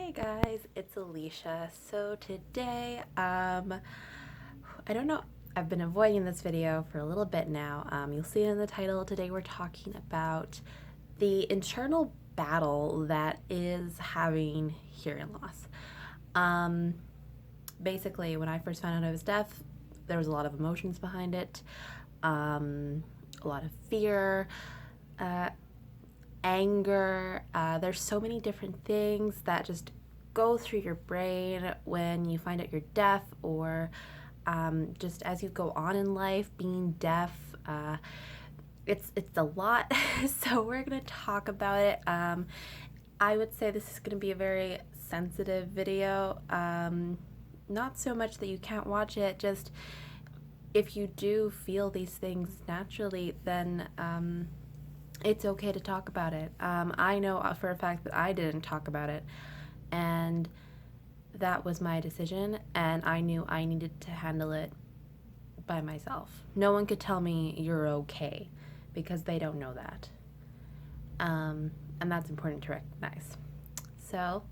Hey guys, it's Alicia. So today, I don't know, I've been avoiding this video for a little bit now. You'll see it in the title. Today we're talking about the internal battle that is having hearing loss. Um, Basically, when I first found out I was deaf, there was a lot of emotions behind it, a lot of fear, uh, anger. There's so many different things that just go through your brain when you find out you're deaf, or just as you go on in life, being deaf. It's a lot. So we're gonna talk about it. I would say this is gonna be a very sensitive video. Not so much that you can't watch it, just if you do feel these things naturally, then it's okay to talk about it. I know for a fact that I didn't talk about it, and that was my decision, and I knew I needed to handle it by myself. No one could tell me you're okay, because they don't know that. And that's important to recognize. So,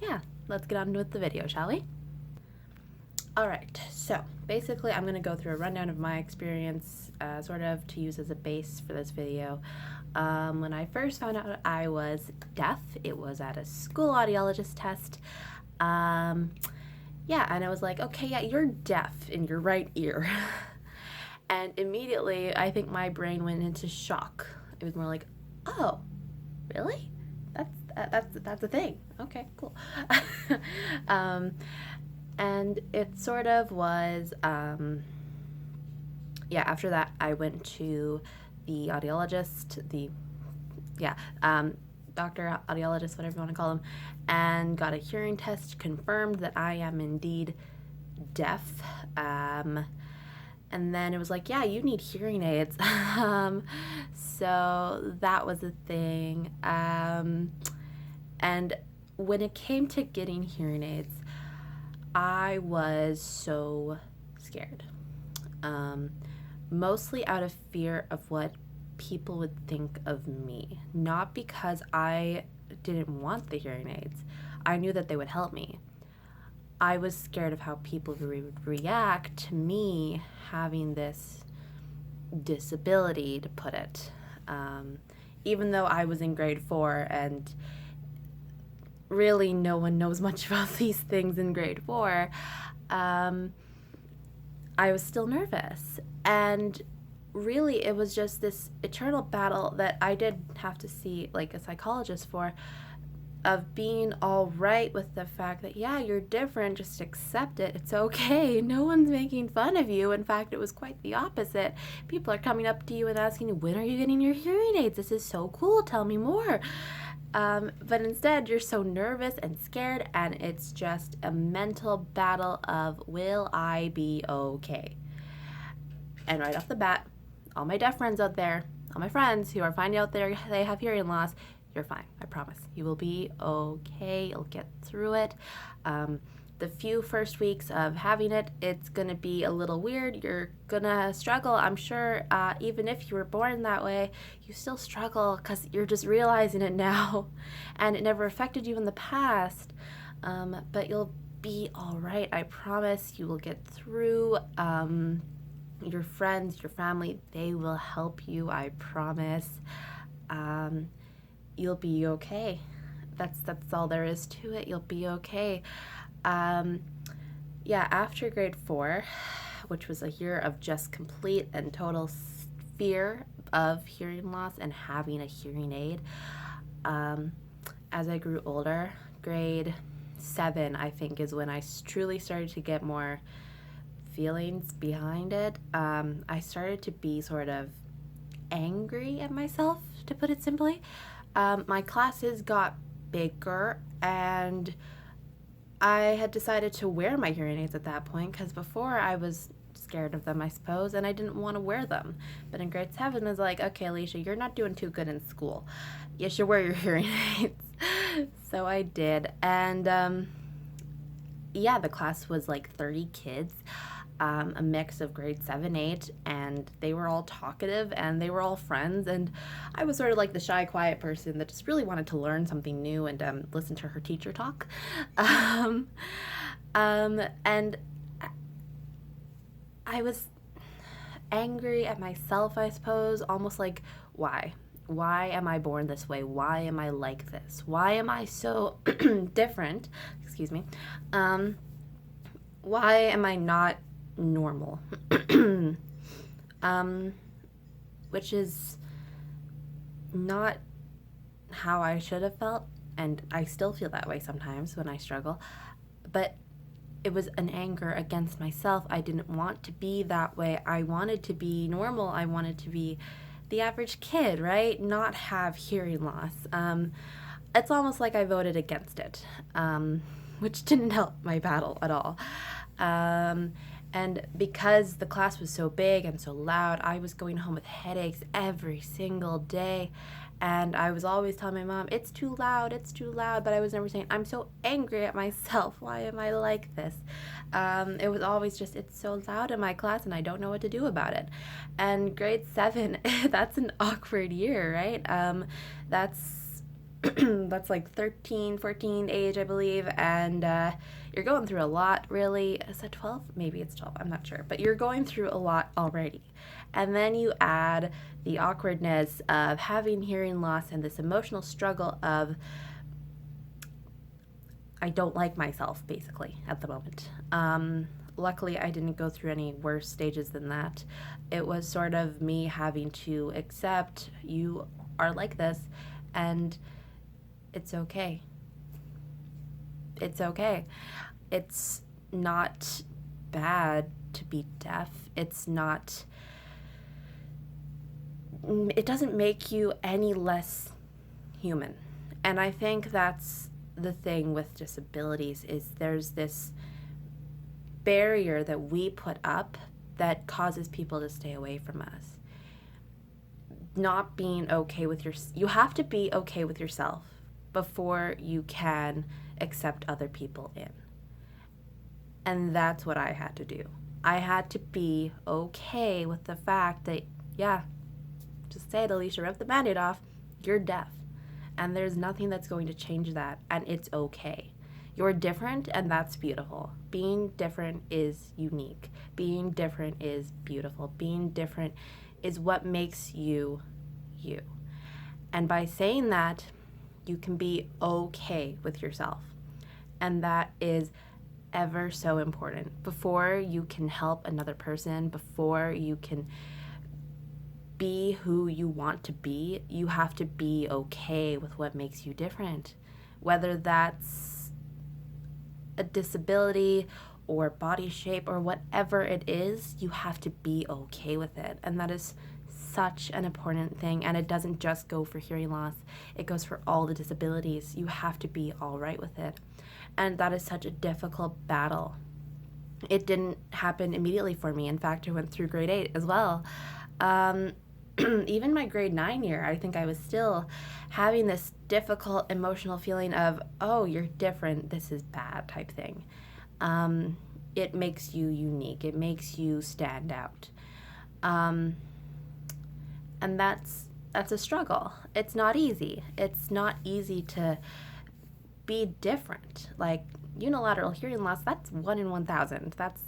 yeah, let's get on with the video, shall we? Alright, so basically I'm going to go through a rundown of my experience, sort of to use as a base for this video. When I first found out I was deaf, it was at a school audiologist test. Yeah, and I was like, okay, yeah, you're deaf in your right ear. And immediately, I think my brain went into shock. It was more like, oh, really? That's a thing. Okay, cool. And it sort of was, yeah, after that, I went to the audiologist, doctor, audiologist, whatever you want to call him, and got a hearing test, confirmed that I am indeed deaf. And then it was like, yeah, you need hearing aids. So that was a thing. And when it came to getting hearing aids, I was so scared. Mostly out of fear of what people would think of me. Not because I didn't want the hearing aids. I knew that they would help me. I was scared of how people would react to me having this disability, to put it. Even though I was in grade 4 and really no one knows much about these things in grade 4, I was still nervous. And really it was just this eternal battle that I did have to see like a psychologist for, of being all right with the fact that, yeah, you're different, just accept it, it's okay, no one's making fun of you. In fact, it was quite the opposite. People are coming up to you and asking you, when are you getting your hearing aids? This is so cool, tell me more. But instead, you're so nervous and scared, and it's just a mental battle of, will I be okay? And right off the bat, all my deaf friends out there, all my friends who are finding out they have hearing loss, you're fine. I promise. You will be okay. You'll get through it. The few first weeks of having it, it's going to be a little weird. You're going to struggle. I'm sure even if you were born that way, you still struggle because you're just realizing it now. And it never affected you in the past. But you'll be all right. I promise. You will get through. Your friends, your family, they will help you. I promise. You'll be okay. That's all there is to it. You'll be okay. Yeah, after grade 4, which was a year of just complete and total fear of hearing loss and having a hearing aid, as I grew older, grade 7, I think, is when I truly started to get more feelings behind it. I started to be sort of angry at myself, to put it simply. My classes got bigger, and I had decided to wear my hearing aids at that point, because before I was scared of them, I suppose, and I didn't want to wear them. But in grade 7, I was like, okay, Alicia, you're not doing too good in school. You should wear your hearing aids. So I did, and yeah, the class was like 30 kids. a mix of grade 7, 8, and they were all talkative and they were all friends. And I was sort of like the shy, quiet person that just really wanted to learn something new and listen to her teacher talk. Um, and I was angry at myself, I suppose, almost like, why? Why am I born this way? Why am I like this? Why am I so different? Excuse me. Um, why am I not normal? um, which is not how I should have felt, and I still feel that way sometimes when I struggle. But it was an anger against myself. I didn't want to be that way. I wanted to be normal. I wanted to be the average kid, right? Not have hearing loss. It's almost like I voted against it, which didn't help my battle at all. Um, and because the class was so big and so loud, I was going home with headaches every single day. And I was always telling my mom, it's too loud, it's too loud. But I was never saying, I'm so angry at myself. Why am I like this? It was always just, it's so loud in my class and I don't know what to do about it. And grade 7, that's an awkward year, right? That's that's like 13, 14 age, I believe. And you're going through a lot, really. Is that 12? Maybe it's 12. I'm not sure. But you're going through a lot already. And then you add the awkwardness of having hearing loss and this emotional struggle of, I don't like myself, basically, at the moment. Luckily, I didn't go through any worse stages than that. It was sort of me having to accept you are like this, and it's okay. It's okay. It's not bad to be deaf. It doesn't make you any less human. And I think that's the thing with disabilities is there's this barrier that we put up that causes people to stay away from us. Not being okay with you have to be okay with yourself before you can accept other people in. And that's what I had to do. I had to be okay with the fact that, yeah, just say it, Alicia, rip the band-aid off, you're deaf. And there's nothing that's going to change that, and it's okay. You're different, and that's beautiful. Being different is unique. Being different is beautiful. Being different is what makes you, you. And by saying that, you can be okay with yourself. And that is ever so important. Before you can help another person, before you can be who you want to be, you have to be okay with what makes you different. Whether that's a disability or body shape or whatever it is, you have to be okay with it. And that is such an important thing. And it doesn't just go for hearing loss, it goes for all the disabilities. You have to be all right with it. And that is such a difficult battle. It didn't happen immediately for me. In fact, I went through grade 8 as well. Even my grade 9 year, I think I was still having this difficult emotional feeling of, oh, you're different, this is bad type thing. It makes you unique. It makes you stand out. And that's a struggle. It's not easy. It's not easy to be different. Like unilateral hearing loss, that's 1 in 1,000. That's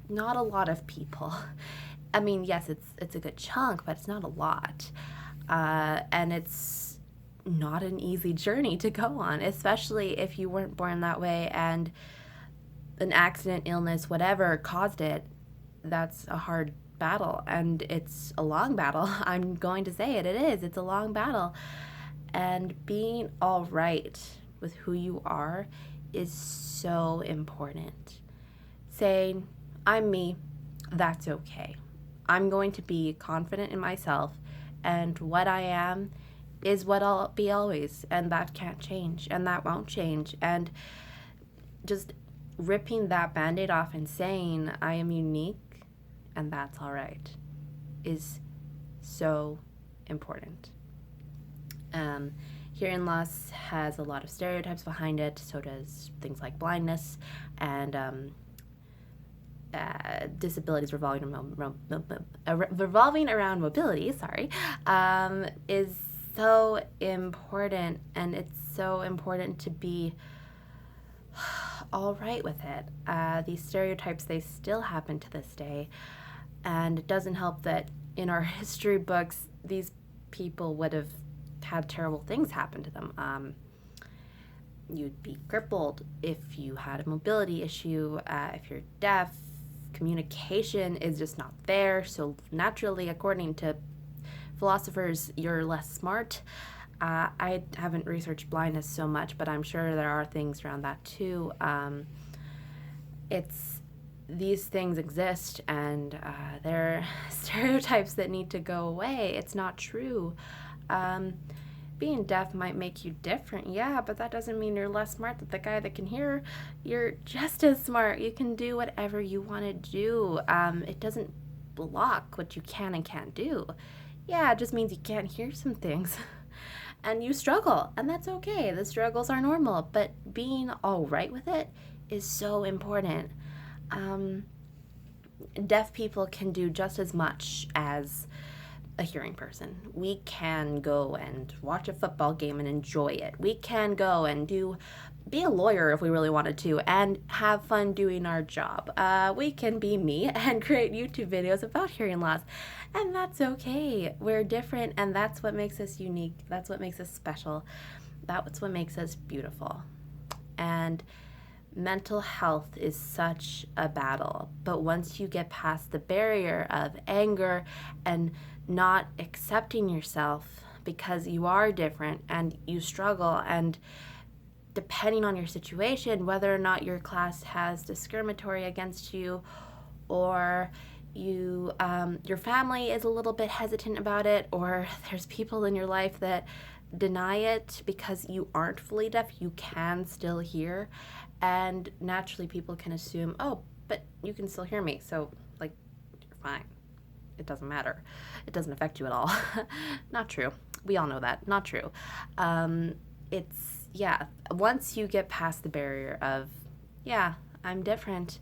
not a lot of people. I mean, yes, it's a good chunk, but it's not a lot. And it's not an easy journey to go on, especially if you weren't born that way and an accident, illness, whatever caused it. That's a hard battle, and it's a long battle. I'm going to say it. It is. It's a long battle. And being all right with who you are is so important. Saying, I'm me, that's okay. I'm going to be confident in myself, and what I am is what I'll be always, and that can't change, and that won't change. And just ripping that band-aid off and saying, I am unique, and that's all right, is so important. Hearing loss has a lot of stereotypes behind it. So does things like blindness and disabilities revolving around mobility, is so important, and it's so important to be all right with it. These stereotypes, they still happen to this day, and it doesn't help that in our history books, these people would have had terrible things happen to them. You'd be crippled if you had a mobility issue, if you're deaf. Communication is just not there, so naturally, according to philosophers, you're less smart. I haven't researched blindness so much, but I'm sure there are things around that too. These things exist, and they're stereotypes that need to go away. It's not true. Being deaf might make you different, yeah, but that doesn't mean you're less smart than the guy that can hear. You're just as smart. You can do whatever you want to do. It doesn't block what you can and can't do. Yeah, it just means you can't hear some things. And you struggle, and that's okay. The struggles are normal, but being all right with it is so important. Deaf people can do just as much as a hearing person. We can go and watch a football game and enjoy it. We can go and be a lawyer if we really wanted to and have fun doing our job. We can be me and create YouTube videos about hearing loss, and that's okay. We're different, and that's what makes us unique. That's what makes us special. That's what makes us beautiful. And mental health is such a battle, but once you get past the barrier of anger and not accepting yourself because you are different and you struggle, and depending on your situation, whether or not your class has discriminatory against you, or your family is a little bit hesitant about it, or there's people in your life that deny it because you aren't fully deaf, you can still hear, and naturally people can assume, oh, but you can still hear me, so like you're fine. It doesn't matter. It doesn't affect you at all. Not true. We all know that. Not true. Once you get past the barrier of, yeah, I'm different,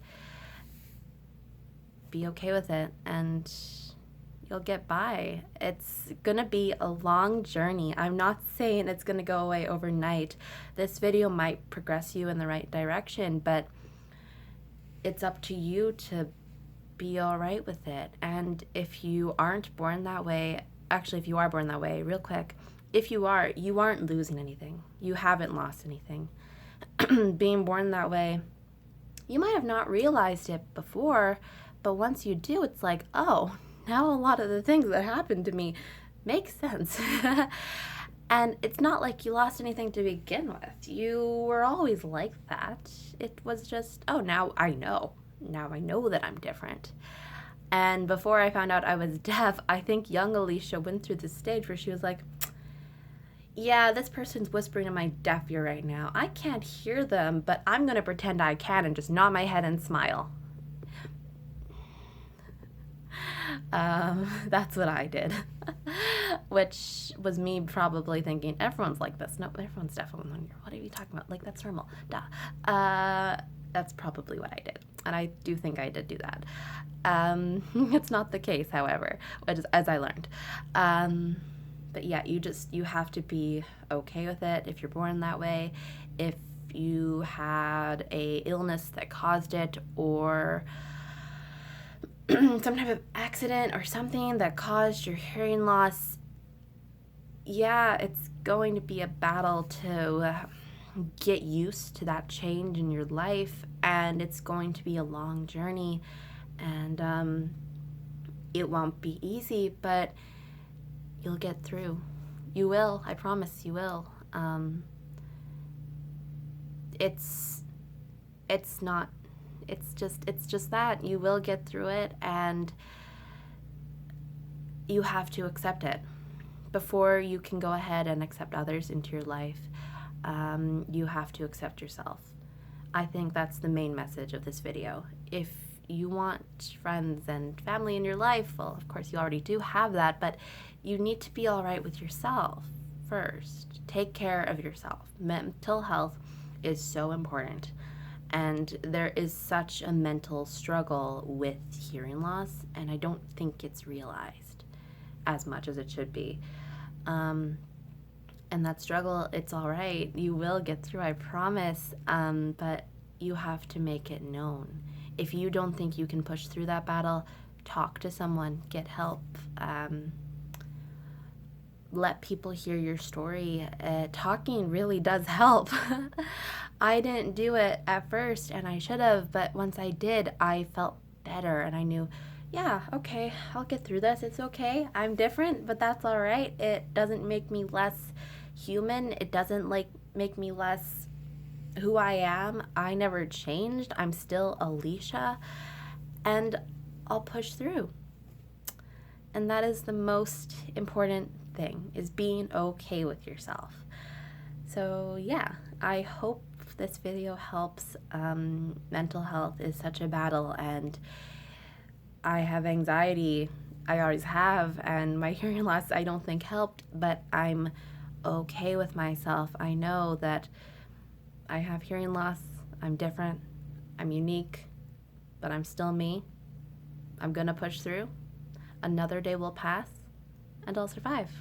be okay with it, and you'll get by. It's gonna be a long journey. I'm not saying it's gonna go away overnight. This video might progress you in the right direction, but it's up to you to be all right with it. And if you aren't born that way, actually, if you are born that way, real quick, if you are, you aren't losing anything. You haven't lost anything. Being born that way, you might have not realized it before, but once you do, it's like, oh, now a lot of the things that happened to me make sense. And it's not like you lost anything to begin with. You were always like that. It was just, oh, now I know. Now I know that I'm different. And before I found out I was deaf, I think young Alicia went through this stage where she was like, yeah, this person's whispering in my deaf ear right now. I can't hear them, but I'm going to pretend I can and just nod my head and smile. That's what I did. Which was me probably thinking, everyone's like this. No, everyone's deaf. What are you talking about? Like, that's normal. Duh. That's probably what I did. And I do think I did do that. It's not the case, however, as I learned. But yeah, you have to be okay with it if you're born that way. If you had a illness that caused it, or some type of accident or something that caused your hearing loss, yeah, it's going to be a battle to get used to that change in your life, and it's going to be a long journey, and it won't be easy, but you'll get through. You will. I promise you will. It's just that you will get through it, and you have to accept it before you can go ahead and accept others into your life. You have to accept yourself. I think that's the main message of this video. If you want friends and family in your life, well, of course you already do have that, but you need to be all right with yourself first. Take care of yourself. Mental health is so important. And there is such a mental struggle with hearing loss, and I don't think it's realized as much as it should be. And that struggle, it's all right. You will get through, I promise. But you have to make it known. If you don't think you can push through that battle, talk to someone, get help. Let people hear your story. Talking really does help. I didn't do it at first, and I should have, but once I did, I felt better, and I knew, yeah, okay, I'll get through this. It's okay. I'm different, but that's all right. It doesn't make me less human. It doesn't make me less who I am. I never changed. I'm still Alicia, and I'll push through. And that is the most important thing, is being okay with yourself. So yeah, I hope this video helps. Mental health is such a battle, and I have anxiety. I always have, and my hearing loss I don't think helped, but I'm okay with myself. I know that I have hearing loss. I'm different. I'm unique, but I'm still me. I'm gonna push through. Another day will pass, and I'll survive.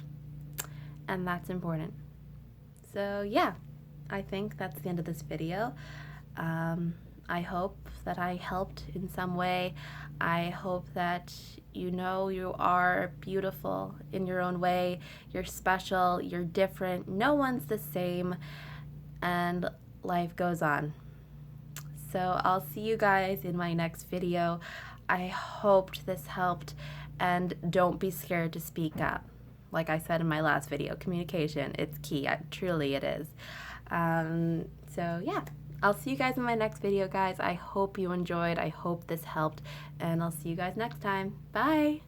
And that's important. So yeah, I think that's the end of this video. I hope that I helped in some way. I hope that you know you are beautiful in your own way. You're special, you're different, no one's the same, and life goes on. So I'll see you guys in my next video. I hoped this helped, and don't be scared to speak up. Like I said in my last video, communication, it's key. Truly it is. So yeah, I'll see you guys in my next video, guys. I hope you enjoyed. I hope this helped, and I'll see you guys next time. Bye!